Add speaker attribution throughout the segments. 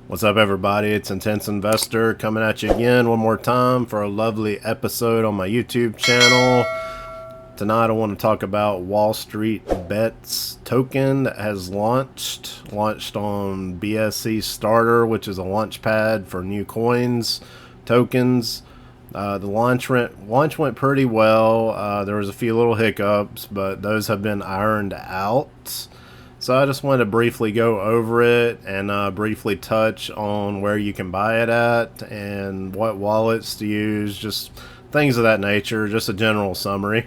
Speaker 1: What's up, everybody? It's Intense Investor coming at you again one more time for a lovely episode on my YouTube channel. Tonight I want to talk about Wallstreetbets token that has launched on BSC Starter, which is a launch pad for new coins, tokens. The launch went pretty well. There was a few little hiccups, but those have been ironed out. So I just wanted to briefly go over it and briefly touch on where you can buy it at and what wallets to use, just things of that nature, just a general summary.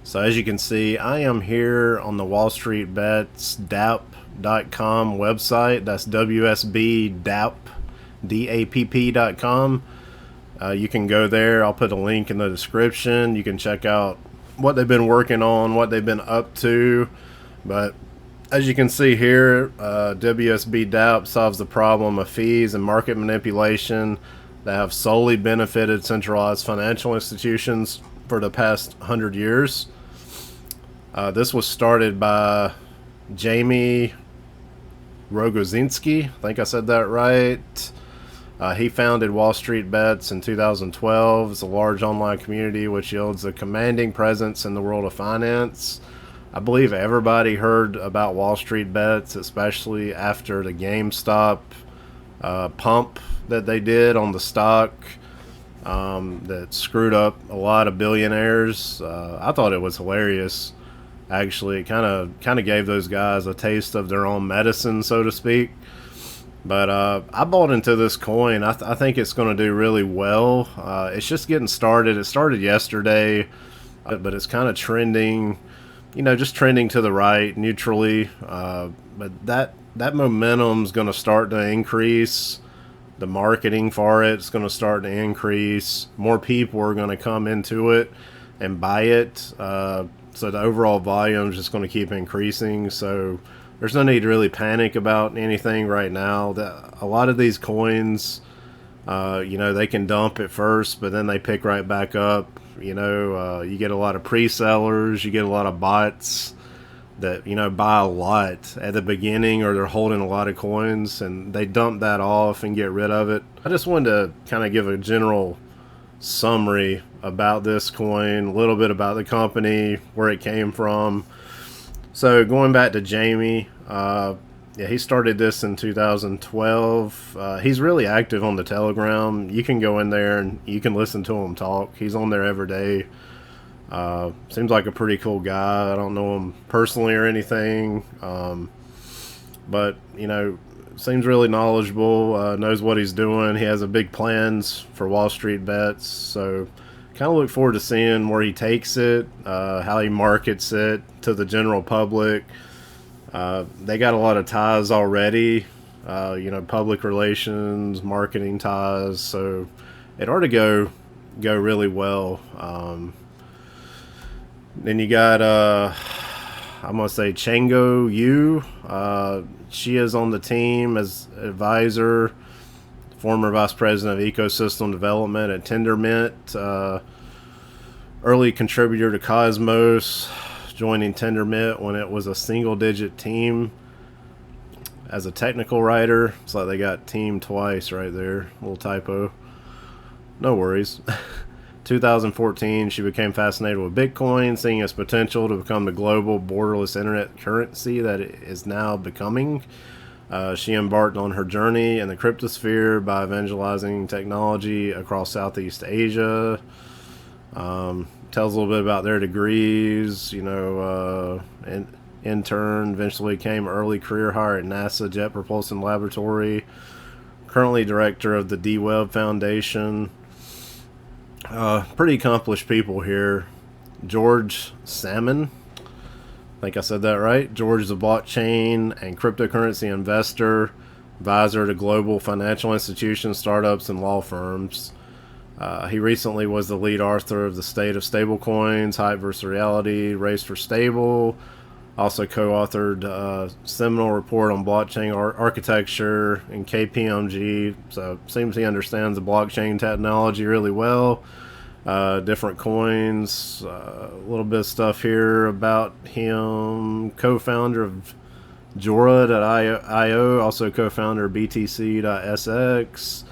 Speaker 1: So as you can see, I am here on the Wallstreetbets DApp.com website. That's WSB-DAPP.com. You can go there. I'll put a link in the description. You can check out what they've been working on, what they've been up to. But as you can see here, WSB DApp solves the problem of fees and market manipulation that have solely benefited centralized financial institutions for the past 100 years. This was started by Jamie Rogozinski. I think I said that right. He founded Wallstreetbets in 2012. It's a large online community which yields a commanding presence in the world of finance. I believe everybody heard about Wallstreetbets, especially after the GameStop pump that they did on the stock that screwed up a lot of billionaires. I thought it was hilarious. Actually, it kind of gave those guys a taste of their own medicine, so to speak. But I bought into this coin. I think it's going to do really well. It's just getting started. It started yesterday, but it's kind of trending. You know, just trending to the right, neutrally. But that momentum's going to start to increase. The marketing for it's going to start to increase. More people are going to come into it and buy it. So the overall volume is just going to keep increasing. So there's no need to really panic about anything right now. A lot of these coins, you know, they can dump at first, but then they pick right back up. You know, you get a lot of pre-sellers, you get a lot of bots that, you know, buy a lot at the beginning, or they're holding a lot of coins and they dump that off and get rid of it. I just wanted to kind of give a general summary about this coin, a little bit about the company, where it came from. So going back to Jamie, yeah, he started this in 2012. He's really active on the Telegram. You can go in there and you can listen to him talk. He's on there every day. Seems like a pretty cool guy. I don't know him personally or anything, but you know, seems really knowledgeable. Knows what he's doing. He has a big plans for Wallstreetbets. So kind of look forward to seeing where he takes it, how he markets it to the general public. They got a lot of ties already, you know, public relations, marketing ties, so it ought to go really well. Then you got, I'm going to say Chango Yu. She is on the team as advisor, former vice president of ecosystem development at Tendermint, early contributor to Cosmos, joining Tendermint when it was a single-digit team as a technical writer. It's like they got team twice right there. Little typo. No worries. 2014, she became fascinated with Bitcoin, seeing its potential to become the global borderless internet currency that it is now becoming. She embarked on her journey in the cryptosphere by evangelizing technology across Southeast Asia. Tells a little bit about their degrees, you know, intern, eventually became early career hire at NASA Jet Propulsion Laboratory, currently director of the D-Web Foundation. Pretty accomplished people here. George Salmon, I think I said that right. George is a blockchain and cryptocurrency investor, advisor to global financial institutions, startups, and law firms. He recently was the lead author of The State of Stablecoins, Hype vs. Reality, Race for Stable, Also co-authored a seminal report on blockchain architecture and KPMG. So seems he understands the blockchain technology really well. Different coins, a little bit of stuff here about him. Co-founder of Jora.io, also co-founder of BTC.SX.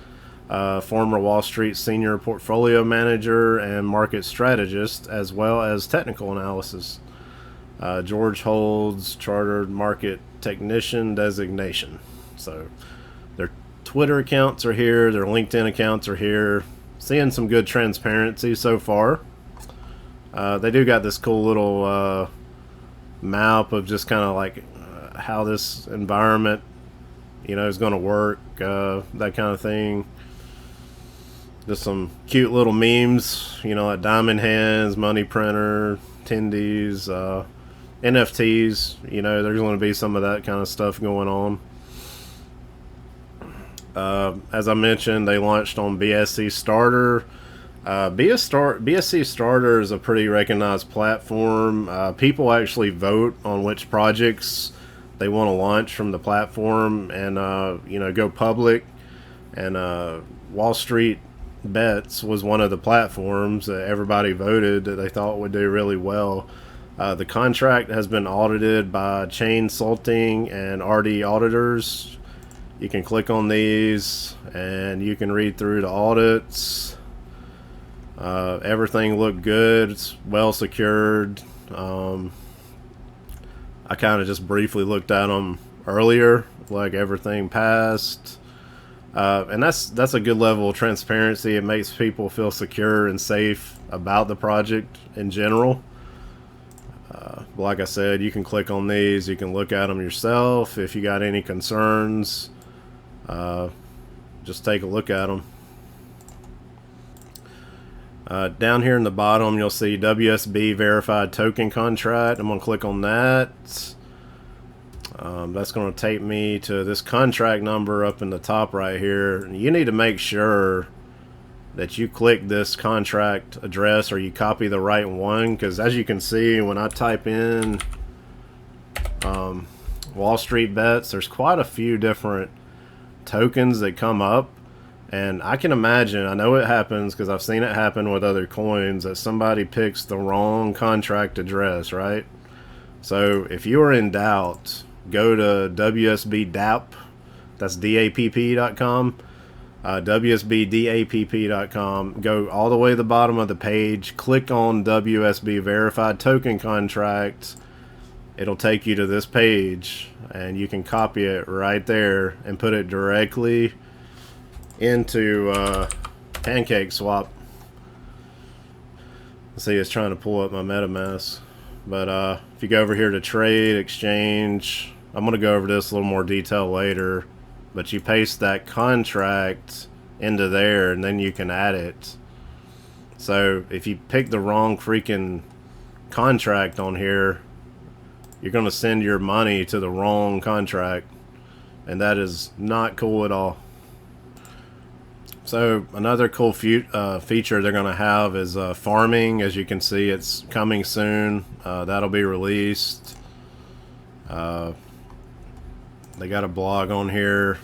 Speaker 1: Former Wall Street senior portfolio manager and market strategist, as well as technical analysis. George holds chartered market technician designation. So their Twitter accounts are here, their LinkedIn accounts are here. Seeing some good transparency so far. They do got this cool little map of just kind of like how this environment, is going to work, that kind of thing. Just some cute little memes, like diamond hands, money printer, attendees, NFTs. There's going to be some of that kind of stuff going on. As I mentioned, they launched on BSC Starter. BSC Starter is a pretty recognized platform. People actually vote on which projects they want to launch from the platform and go public. And Wallstreetbets was one of the platforms that everybody voted that they thought would do really well. The contract has been audited by Chain Salting and RD auditors. You can click on these and you can read through the audits. Everything looked good. It's well secured. I kind of just briefly looked at them earlier, like everything passed. And that's a good level of transparency. It makes people feel secure and safe about the project in general. Like I said, you can click on these. You can look at them yourself. If you got any concerns, just take a look at them. Down here in the bottom, you'll see WSB verified token contract. I'm going to click on that. That's going to take me to this contract number up in the top right here. You need to make sure that you click this contract address or you copy the right one, because as you can see, when I type in Wallstreetbets, there's quite a few different tokens that come up. And I can imagine, I know it happens because I've seen it happen with other coins, that somebody picks the wrong contract address, right? So if you are in doubt, go to WSBDApp, that's DAPP.com, WSBDAPP.com, go all the way to the bottom of the page, click on WSB Verified Token Contract. It'll take you to this page, and you can copy it right there and put it directly into Pancake Swap. See, it's trying to pull up my MetaMask. But if you go over here to trade, exchange, I'm going to go over this a little more detail later. But you paste that contract into there, and then you can add it. So if you pick the wrong freaking contract on here, you're going to send your money to the wrong contract. And that is not cool at all. So another cool feature they're going to have is farming. As you can see, it's coming soon. That'll be released. They got a blog on here.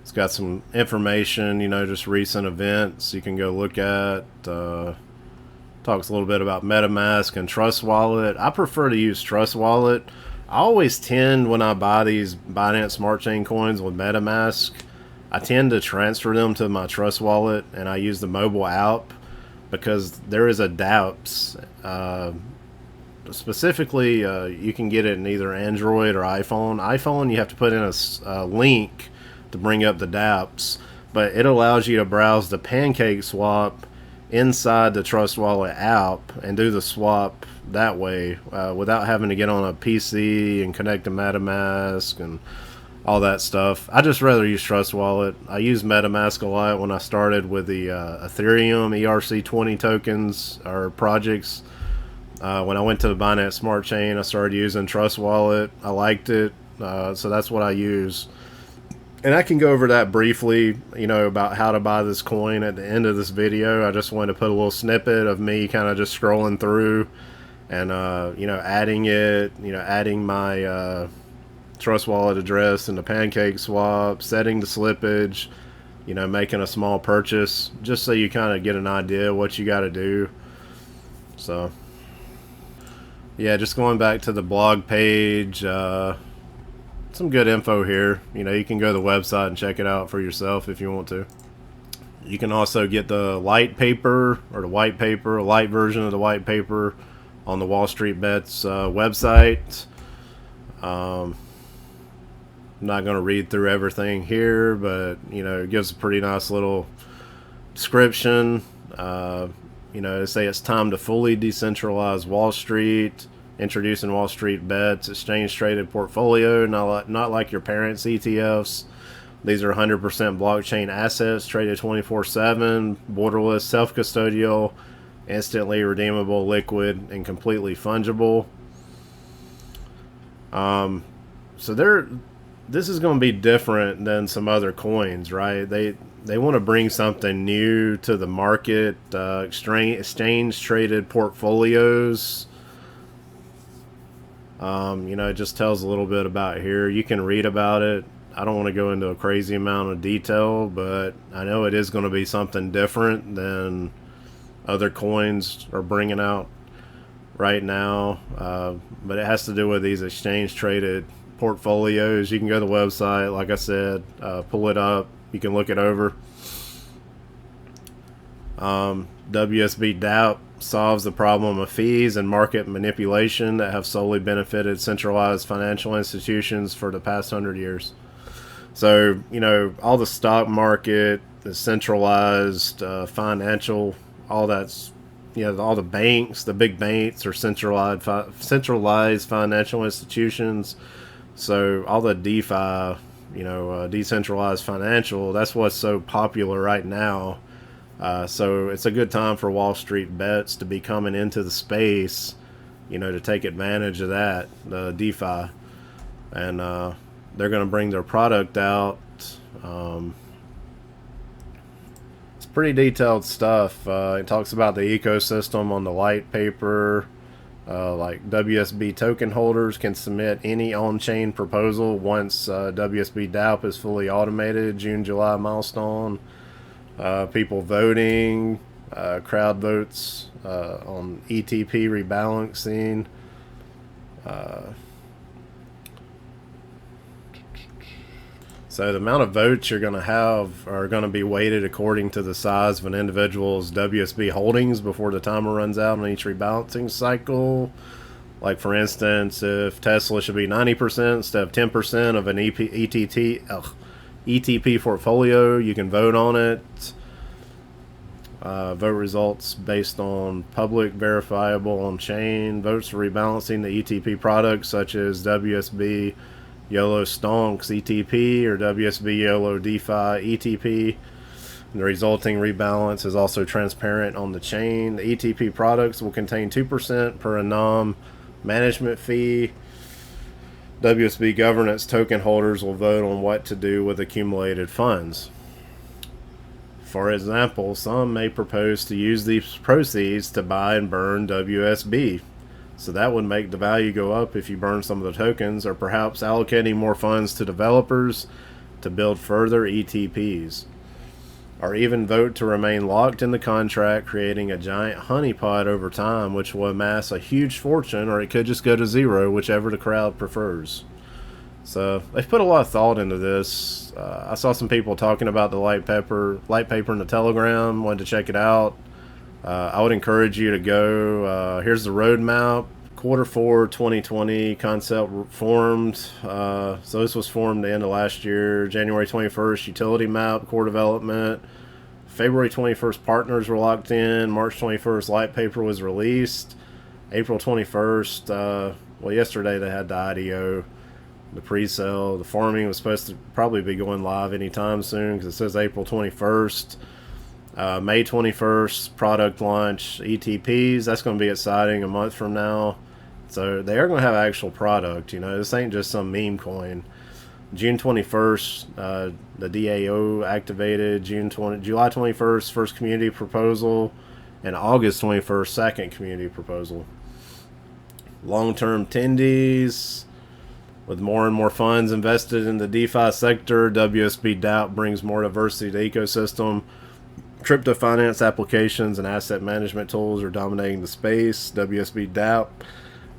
Speaker 1: It's got some information, just recent events you can go look at. Talks a little bit about MetaMask and Trust Wallet. I prefer to use Trust Wallet. I always tend, when I buy these Binance Smart Chain coins with MetaMask, I tend to transfer them to my Trust Wallet, and I use the mobile app because there is a dApps. Specifically, you can get it in either Android or iPhone. iPhone, you have to put in a link to bring up the dApps, but it allows you to browse the Pancake Swap inside the Trust Wallet app and do the swap that way without having to get on a PC and connect to MetaMask and all that stuff. I just rather use Trust Wallet. I used MetaMask a lot when I started with the Ethereum ERC20 tokens or projects. When I went to the Binance Smart Chain, I started using Trust Wallet. I liked it, so that's what I use. And I can go over that briefly, about how to buy this coin at the end of this video. I just wanted to put a little snippet of me kind of just scrolling through and adding my Trust Wallet address into Pancake Swap, setting the slippage, making a small purchase, just so you kind of get an idea of what you got to do. So, yeah, just going back to the blog page, some good info here. You can go to the website and check it out for yourself if you want to. You can also get the light paper or the white paper, a light version of the white paper on the Wallstreetbets website. I'm not going to read through everything here, but it gives a pretty nice little description. They say it's time to fully decentralize Wall Street, introducing Wallstreetbets, exchange traded portfolio, not like your parents' ETFs. These are 100% blockchain assets traded 24/7, borderless, self-custodial, instantly redeemable, liquid, and completely fungible. This is going to be different than some other coins, right? They want to bring something new to the market. Exchange traded portfolios. It just tells a little bit about here. You can read about it. I don't want to go into a crazy amount of detail, but I know it is going to be something different than other coins are bringing out right now. But it has to do with these exchange traded portfolios. You can go to the website, like I said, pull it up. You can look it over. WSB DApp solves the problem of fees and market manipulation that have solely benefited centralized financial institutions for the past 100 years. So, all the stock market, the centralized financial, all that's, all the banks, the big banks are centralized financial institutions. So all the DeFi, decentralized financial, that's what's so popular right now. So it's a good time for Wallstreetbets to be coming into the space, to take advantage of that, the DeFi. And they're going to bring their product out. It's pretty detailed stuff. It talks about the ecosystem on the light paper. Like WSB token holders can submit any on-chain proposal once WSB DApp is fully automated. June-July milestone. People voting, crowd votes on ETP rebalancing. So the amount of votes you're going to have are going to be weighted according to the size of an individual's WSB holdings before the timer runs out on each rebalancing cycle. Like, for instance, if Tesla should be 90% instead of 10% of an ETP portfolio, you can vote on it. Vote results based on public, verifiable, on-chain. Votes for rebalancing the ETP products such as WSB YOLO Stonks ETP or WSB YOLO DeFi ETP. The resulting rebalance is also transparent on the chain. The ETP products will contain 2% per annum management fee. WSB governance token holders will vote on what to do with accumulated funds. For example, some may propose to use these proceeds to buy and burn WSB. So that would make the value go up if you burn some of the tokens, or perhaps allocating more funds to developers to build further ETPs. Or even vote to remain locked in the contract, creating a giant honeypot over time, which will amass a huge fortune, or it could just go to zero, whichever the crowd prefers. So they've put a lot of thought into this. I saw some people talking about the light paper in the Telegram. Wanted to check it out. I would encourage you to go. Here's the roadmap. Q4 2020 concept formed. So this was formed the end of last year. January 21st, utility map, core development. February 21st, partners were locked in. March 21st, light paper was released. April 21st, yesterday they had the IDO, the pre-sale. The farming was supposed to probably be going live anytime soon because it says April 21st. May 21st, product launch, ETPs. That's going to be exciting a month from now. So they are going to have actual product. This ain't just some meme coin. June 21st, the DAO activated. July 21st, first community proposal. And August 21st, second community proposal. long-term tendies. With more and more funds invested in the DeFi sector, WSB DApp brings more diversity to the ecosystem. Crypto finance applications and asset management tools are dominating the space. WSB DApp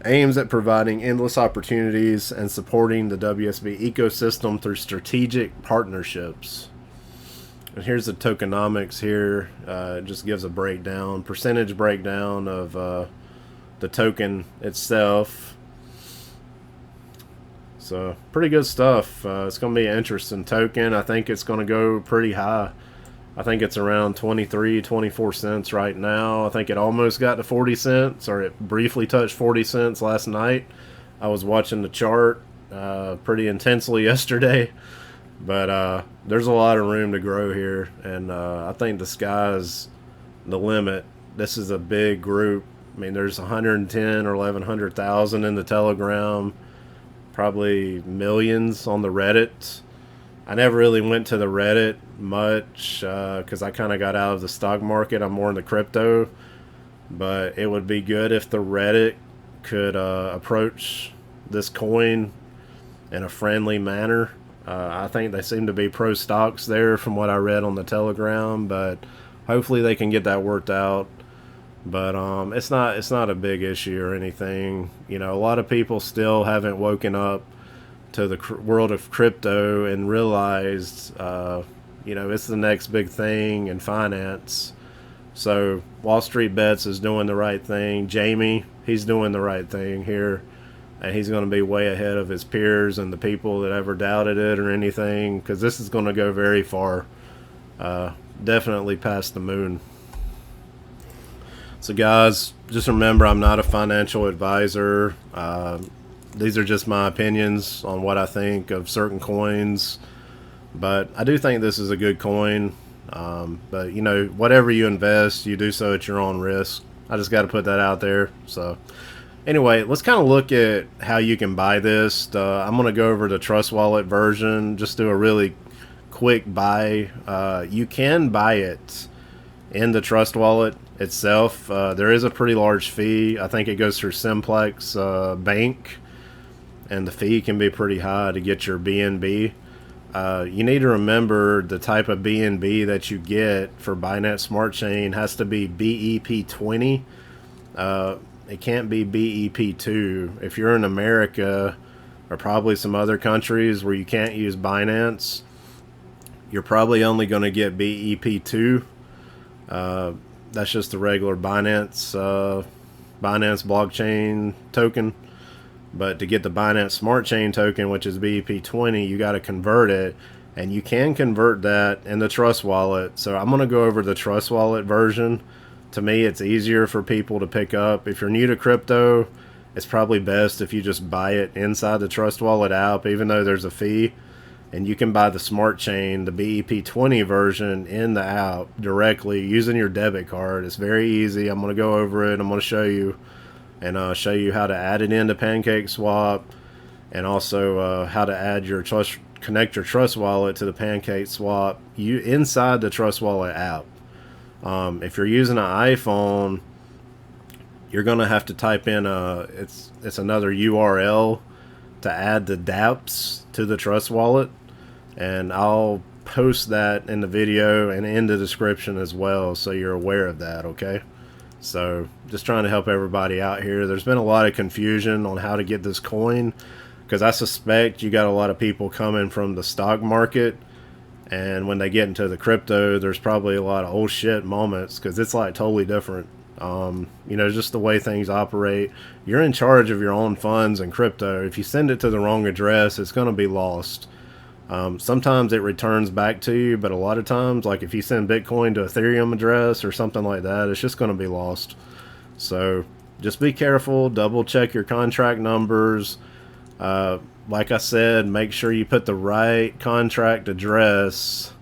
Speaker 1: aims at providing endless opportunities and supporting the WSB ecosystem through strategic partnerships. And here's the tokenomics here. It just gives a breakdown, percentage breakdown of the token itself. So pretty good stuff. It's going to be an interesting token. I think it's going to go pretty high. I think it's around 23, 24 cents right now. I think it almost got to 40 cents, or it briefly touched 40 cents last night. I was watching the chart pretty intensely yesterday. But there's a lot of room to grow here. And I think the sky's the limit. This is a big group. I mean, there's 110 or 1,100,000 in the Telegram. Probably millions on the Reddit. I never really went to the Reddit much because I kind of got out of the stock market. I'm more in the crypto. But it would be good if the Reddit could approach this coin in a friendly manner. I think they seem to be pro stocks there from what I read on the Telegram. But hopefully they can get that worked out. But it's not a big issue or anything. You know, a lot of people still haven't woken up to the world of crypto and realized, you know, it's the next big thing in finance. So Wallstreetbets is doing the right thing. Jamie, he's doing the right thing here. And he's going to be way ahead of his peers and the people that ever doubted it or anything. Because this is going to go very far. Definitely past the moon. So guys, just remember, I'm not a financial advisor. These are just my opinions on what I think of certain coins. But I do think this is a good coin. But, you know, whatever you invest, you do so at your own risk. I just got to put that out there. So anyway, let's kind of look at how you can buy this. I'm going to go over the Trust Wallet version. Just do a really quick buy. You can buy it in the Trust Wallet itself. There is a pretty large fee. I think it goes through Simplex Bank, and the fee can be pretty high to get your BNB. You need to remember the type of BNB that you get for Binance Smart Chain has to be BEP20. It can't be BEP2. If you're in America or probably some other countries where you can't use Binance, you're probably only going to get BEP2. That's just the regular Binance blockchain token. But to get the Binance Smart Chain token, which is BEP20, you got to convert it. And you can convert that in the Trust Wallet. So I'm going to go over the Trust Wallet version. To me, it's easier for people to pick up. If you're new to crypto, it's probably best if you just buy it inside the Trust Wallet app, even though there's a fee. And you can buy the Smart Chain, the BEP20 version, in the app directly using your debit card. It's very easy. I'm going to go over it. I'm going to show you. And show you how to add it into Pancake Swap. And also how to add your connect your Trust Wallet to the Pancake Swap inside the Trust Wallet app. If you're using an iPhone, you're going to have to type in it's another URL to add the dApps to the Trust Wallet, and I'll post that in the video and in the description as well, so you're aware of that. Okay, so just trying to help everybody out here. There's been a lot of confusion on how to get this coin, because I suspect you got a lot of people coming from the stock market, and when they get into the crypto, there's probably a lot of oh shit moments, because it's like totally different. You know, just the way things operate. You're in charge of your own funds in crypto. If you send it to the wrong address, it's going to be lost. Sometimes it returns back to you, but a lot of times, like if you send Bitcoin to Ethereum address or something like that, it's just going to be lost. So just be careful, double check your contract numbers. Like I said, make sure you put the right contract address,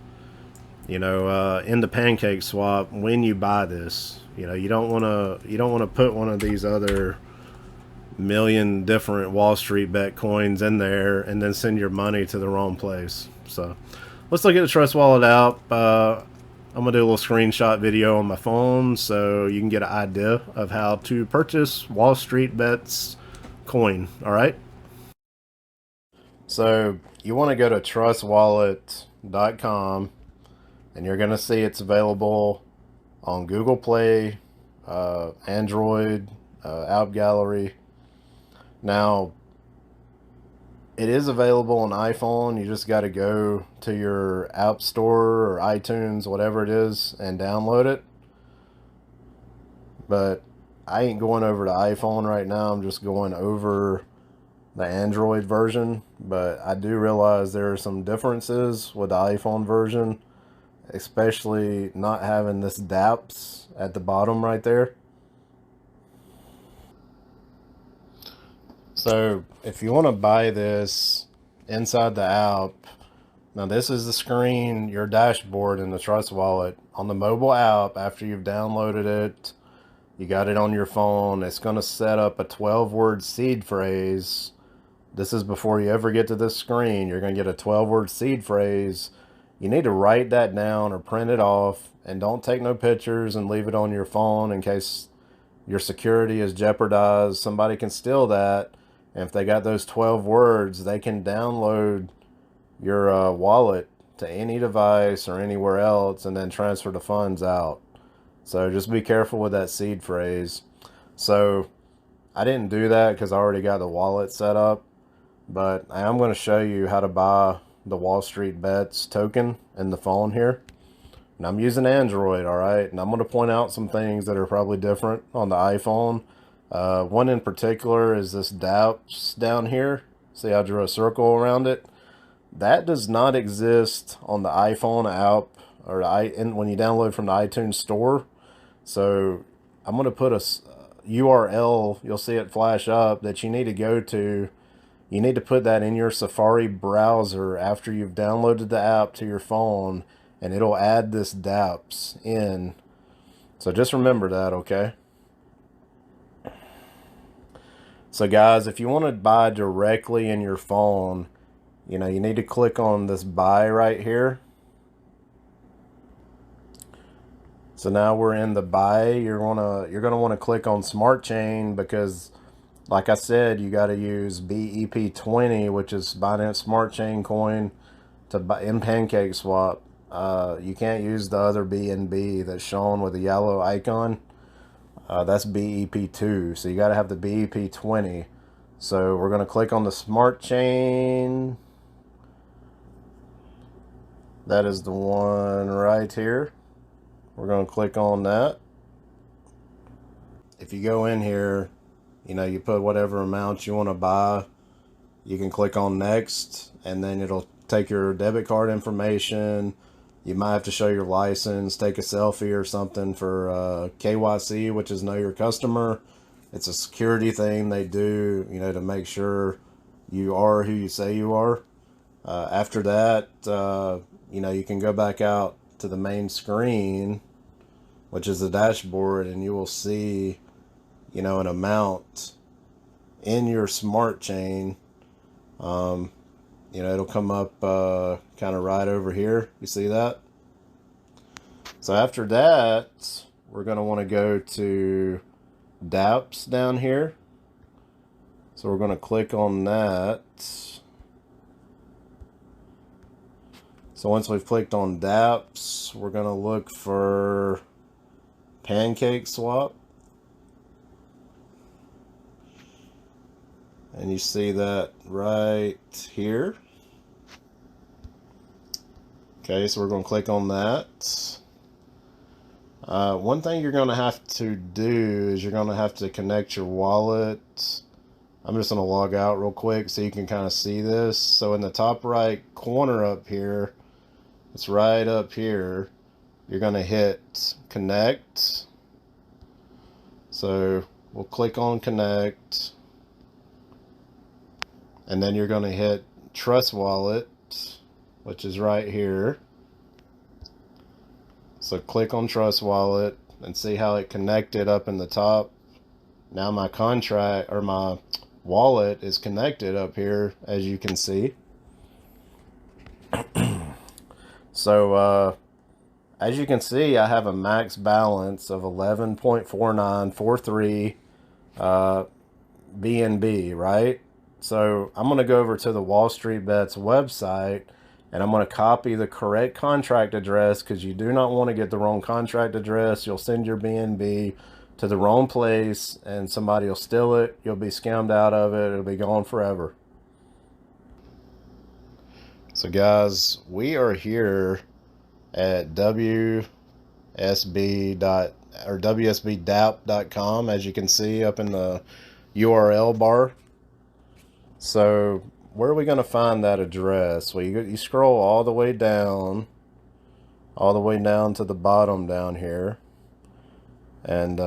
Speaker 1: you know, in the Pancake Swap when you buy this. You know, you don't want to put one of these other million different Wallstreetbet coins in there and then send your money to the wrong place. So let's look at the Trust Wallet app. I'm gonna do a little screenshot video on my phone so you can get an idea of how to purchase Wallstreetbets coin. All right. So you want to go to trustwallet.com, and you're going to see it's available on Google Play, Android, App Gallery. Now, it is available on iPhone. You just got to go to your App Store or iTunes, whatever it is, and download it. But I ain't going over to iPhone right now. I'm just going over the Android version. But I do realize there are some differences with the iPhone version, especially not having this dApps at the bottom right there. So if you want to buy this inside the app, now this is the screen, your dashboard in the Trust Wallet. On the mobile app, after you've downloaded it, you got it on your phone, it's going to set up a 12-word seed phrase. This is before you ever get to this screen. You're going to get a 12-word seed phrase. You need to write that down or print it off, and don't take no pictures and leave it on your phone in case your security is jeopardized. Somebody can steal that, and if they got those 12 words, they can download your wallet to any device or anywhere else and then transfer the funds out. So just be careful with that seed phrase. So I didn't do that because I already got the wallet set up, but I am going to show you how to buy the Wallstreetbets token in the phone here. And I'm using Android, all right? And I'm going to point out some things that are probably different on the iPhone. One in particular is this dApps down here. See, I drew a circle around it. That does not exist on the iPhone app or when you download from the iTunes store. So I'm going to put a URL, you'll see it flash up, that you need to go to. You need to put that in your Safari browser after you've downloaded the app to your phone, and it'll add this dApps in. So just remember that, okay? So guys, if you want to buy directly in your phone, you need to click on this buy right here. So now we're in the buy. You're gonna want to click on Smart Chain because, like I said, you got to use BEP20, which is Binance Smart Chain coin, to buy in Pancake Swap. You can't use the other BNB that's shown with the yellow icon. That's BEP2, so you got to have the BEP20. So we're gonna click on the Smart Chain. That is the one right here. We're going to click on that. If you go in here, you put whatever amount you want to buy. You can click on next, and then it'll take your debit card information. You might have to show your license, take a selfie or something for KYC, which is know your customer. It's a security thing they do, to make sure you are who you say you are. After that, you can go back out to the main screen, which is the dashboard, and you will see, an amount in your Smart Chain. It'll come up kind of right over here. You see that? So after that, we're going to want to go to dApps down here. So we're going to click on that. So once we've clicked on dApps, we're going to look for Pancake Swap. And you see that right here. Okay, so we're going to click on that. One thing you're going to have to do is you're going to have to connect your wallet. I'm just going to log out real quick so you can kind of see this. So in the top right corner up here, it's right up here, you're going to hit connect. So we'll click on connect, and then you're going to hit Trust Wallet, which is right here. So click on Trust Wallet and see how it connected up in the top. Now my contract or my wallet is connected up here, as you can see. So as you can see, I have a max balance of 11.4943. BNB, right? So I'm going to go over to the Wallstreetbets website, and I'm going to copy the correct contract address, because you do not want to get the wrong contract address. You'll send your BNB to the wrong place and somebody will steal it. You'll be scammed out of it. It'll be gone forever. So guys, we are here at WSBDApp.com, as you can see up in the URL bar. So where are we going to find that address? Well, you scroll all the way down to the bottom down here, and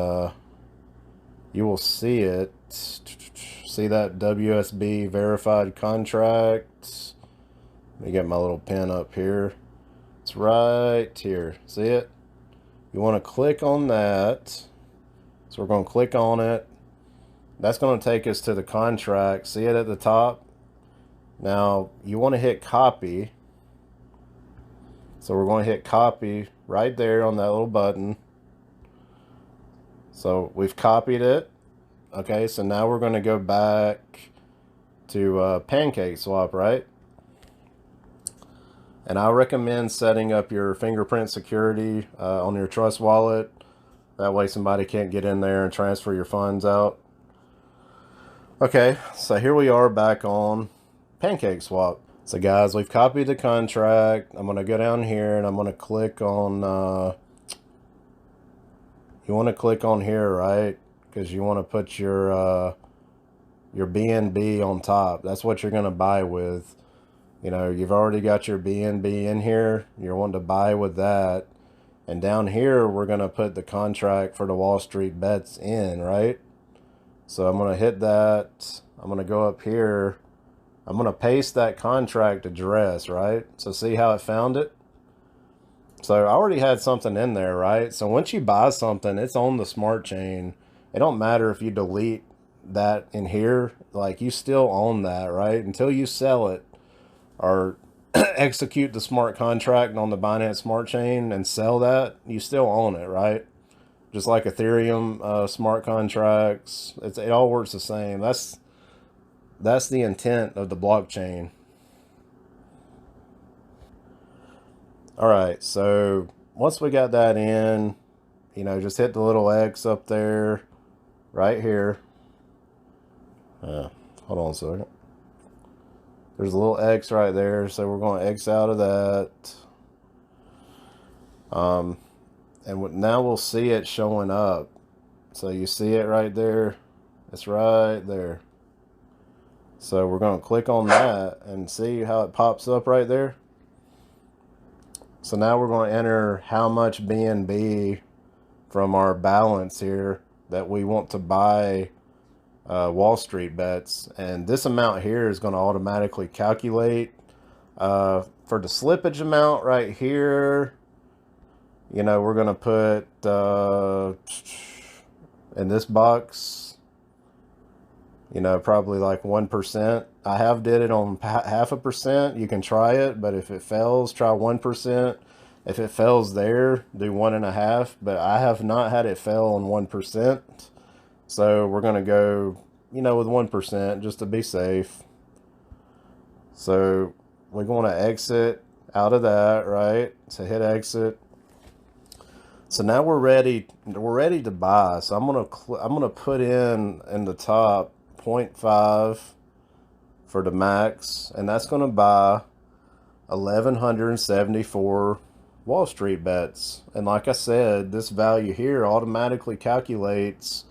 Speaker 1: you will see it. See that WSB verified contract? Let me get my little pen up here. It's right here. See it? You want to click on that. So we're going to click on it. That's going to take us to the contract. See it at the top? Now you want to hit copy. So we're going to hit copy right there on that little button. So we've copied it. Okay, so now we're going to go back to Pancake Swap, right? And I recommend setting up your fingerprint security on your Trust wallet. That way somebody can't get in there and transfer your funds out. Okay, so here we are back on Pancake Swap. So guys, we've copied the contract. I'm going to go down here and I'm going to click on, you want to click on here, right? Because you want to put your BNB on top. That's what you're going to buy with. You know, you've already got your BNB in here. You're wanting to buy with that. And down here, we're going to put the contract for the Wallstreetbets in, right? So I'm going to hit that. I'm going to go up here. I'm going to paste that contract address, right? So see how it found it? So I already had something in there, right? So once you buy something, it's on the smart chain. It don't matter if you delete that in here. Like, you still own that, right? Until you sell it or execute the smart contract on the Binance Smart Chain and sell that, you still own it, right? Just like Ethereum smart contracts, it all works the same. That's the intent of the blockchain. All right, so once we got that in, you know, just hit the little X up there, right here. Hold on a second. There's a little X right there, so we're going to X out of that. And now we'll see it showing up. So you see it right there. It's right there. So we're going to click on that and see how it pops up right there. So now we're going to enter how much BNB from our balance here that we want to buy Wallstreetbets, and this amount here is going to automatically calculate for the slippage amount right here. You know, we're going to put in this box, you know, probably like 1%. I have did it on 0.5%. You can try it, but if it fails, try 1%. If it fails there, do 1.5%. But I have not had it fail on 1%. So we're going to go, you know, with 1% just to be safe. So we're going to exit out of that, right? So hit exit. So now we're ready to buy. So I'm going to put in the top 0.5 for the max, and that's going to buy 1,174 Wallstreetbets. And like I said, this value here automatically calculates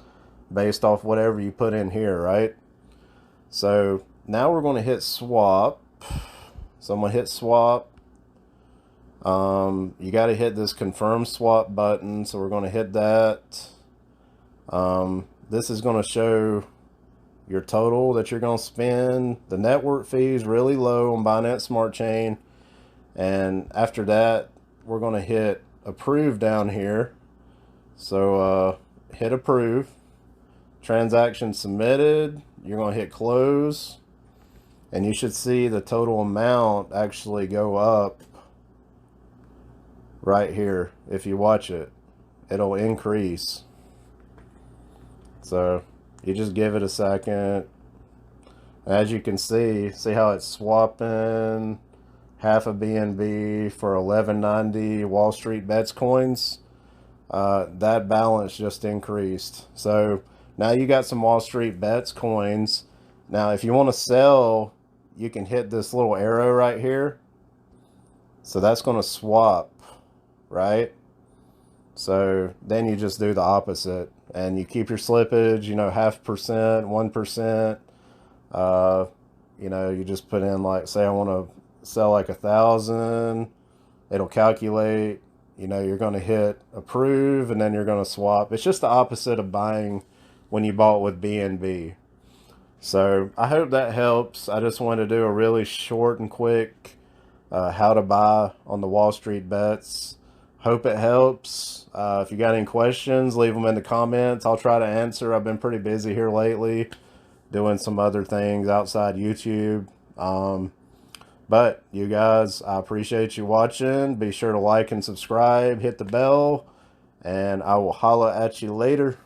Speaker 1: based off whatever you put in here, right? So now we're going to hit swap. So I'm going to hit swap. You got to hit this confirm swap button. So we're going to hit that. This is going to show your total that you're going to spend. The network fee is really low on Binance Smart Chain. And after that, we're going to hit approve down here. So hit approve. Transaction submitted. You're going to hit close. And you should see the total amount actually go up right here. If you watch it, it'll increase. So You just give it a second. As you can see how it's swapping half a BNB for 1190 Wallstreetbets coins. That balance just increased. So now you got some Wallstreetbets coins. Now, if you want to sell, you can hit this little arrow right here. So that's going to swap, right? So then you just do the opposite, and you keep your slippage, you know, 0.5%, 1%. You know, you just put in, like, say I want to sell like 1,000. It'll calculate. You know, you're going to hit approve, and then you're going to swap. It's just the opposite of buying when you bought with BNB. So I hope that helps. I just wanted to do a really short and quick how to buy on the Wallstreetbets. Hope it helps. If you got any questions, leave them in the comments. I'll try to answer. I've been pretty busy here lately doing some other things outside YouTube. But you guys, I appreciate you watching. Be sure to like and subscribe, hit the bell, and I will holla at you later.